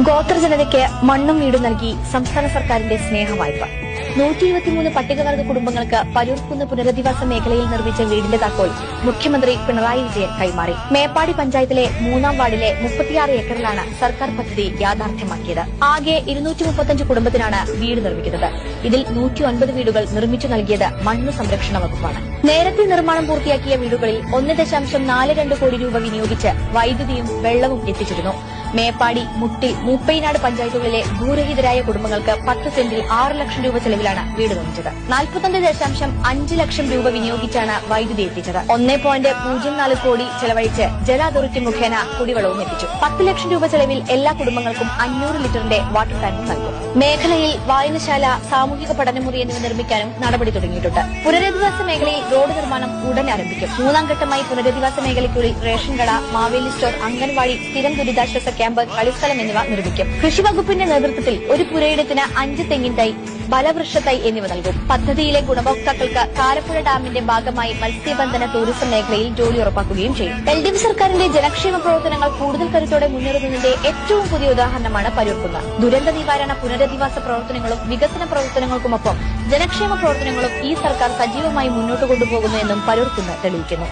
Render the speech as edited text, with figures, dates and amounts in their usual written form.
ഗോത്രജനതയ്ക്ക് മണ്ണും വീടും നൽകി സംസ്ഥാന സർക്കാരിന്റെ സ്നേഹവായ്പ. 123 പട്ടികവർഗ കുടുംബങ്ങൾക്ക് പരൂർക്കുന്ന് പുനരധിവാസ മേഖലയിൽ നിർമ്മിച്ച വീടിന്റെ താക്കോൽ മുഖ്യമന്ത്രി പിണറായി വിജയൻ കൈമാറി. മേപ്പാടി പഞ്ചായത്തിലെ 3-ാം വാർഡിലെ 36 ഏക്കറിലാണ് സർക്കാർ പദ്ധതി യാഥാർത്ഥ്യമാക്കിയത്. ആകെ 235 കുടുംബത്തിനാണ് വീട് നിർമ്മിക്കുന്നത്. ഇതിൽ 109 വീടുകൾ നിർമ്മിച്ചു നൽകിയത് മണ്ണ് സംരക്ഷണ വകുപ്പാണ്. നേരത്തെ നിർമ്മാണം പൂർത്തിയാക്കിയ വീടുകളിൽ 1.42 കോടി രൂപ വിനിയോഗിച്ച് വൈദ്യുതിയും വെള്ളവും എത്തിച്ചിരുന്നു. മേപ്പാടി, മുട്ടിൽ, മൂപ്പൈനാട് പഞ്ചായത്തുകളിലെ ഭൂരഹിതരായ കുടുംബങ്ങൾക്ക് 10 സെന്റിൽ 6 ലക്ഷം രൂപ ചെലവിലാണ് വീട് നിർമ്മിച്ചത്. 41.5 ലക്ഷം രൂപ വിനിയോഗിച്ചാണ് വൈദ്യുതി എത്തിച്ചത്. 1.04 കോടി ചെലവഴിച്ച് ജല അതോറിറ്റി മുഖേന കുടിവെള്ളവും എത്തിച്ചു. 10 ലക്ഷം രൂപ ചെലവിൽ എല്ലാ കുടുംബങ്ങൾക്കും 500 ലിറ്ററിന്റെ വാട്ടർ ടാങ്ക് നൽകും. മേഖലയിൽ വായനശാല, സാമൂഹിക പഠനമുറി എന്നിവ നിർമ്മിക്കാനും നടപടി തുടങ്ങിയിട്ടുണ്ട്. പുനരധിവാസ മേഖലയിൽ റോഡ് നിർമ്മാണം ഉടൻ ആരംഭിക്കും. 3-ാം ഘട്ടമായി പുനരധിവാസ മേഖലയ്ക്കുള്ളിൽ റേഷൻ കട, മാവേലി സ്റ്റോർ, അംഗൻവാടി, സ്ഥിരം ദുരിതാശ്വാസ ക്യാമ്പ്, കളിസ്ഥലം എന്നിവ നിർമ്മിക്കും. കൃഷി വകുപ്പിന്റെ നേതൃത്വത്തിൽ ഒരു പുരയിടത്തിന് 5 തെങ്ങിൻ തൈ, ബലവൃക്ഷ തൈ എന്നിവ നൽകും. പദ്ധതിയിലെ ഗുണഭോക്താക്കൾക്ക് കാരപ്പുഴ ഡാമിന്റെ ഭാഗമായി മത്സ്യബന്ധന, ടൂറിസം മേഖലയിൽ ജോലി ഉറപ്പാക്കുകയും ചെയ്യും. LDF സർക്കാരിന്റെ ജനക്ഷേമ പ്രവർത്തനങ്ങൾ കൂടുതൽ കരുത്തോടെ മുന്നേറുന്നതിന്റെ ഏറ്റവും പുതിയ ഉദാഹരണമാണ് പരൂർക്കുന്ന്. ദുരന്ത നിവാരണ, പുനരധിവാസ പ്രവർത്തനങ്ങളും വികസന പ്രവർത്തനങ്ങൾക്കുമൊപ്പം ജനക്ഷേമ പ്രവർത്തനങ്ങളും ഈ സർക്കാർ സജീവമായി മുന്നോട്ട് കൊണ്ടുപോകുന്നു എന്നും പരൂർക്കുന്ന് തെളിയിക്കുന്നു.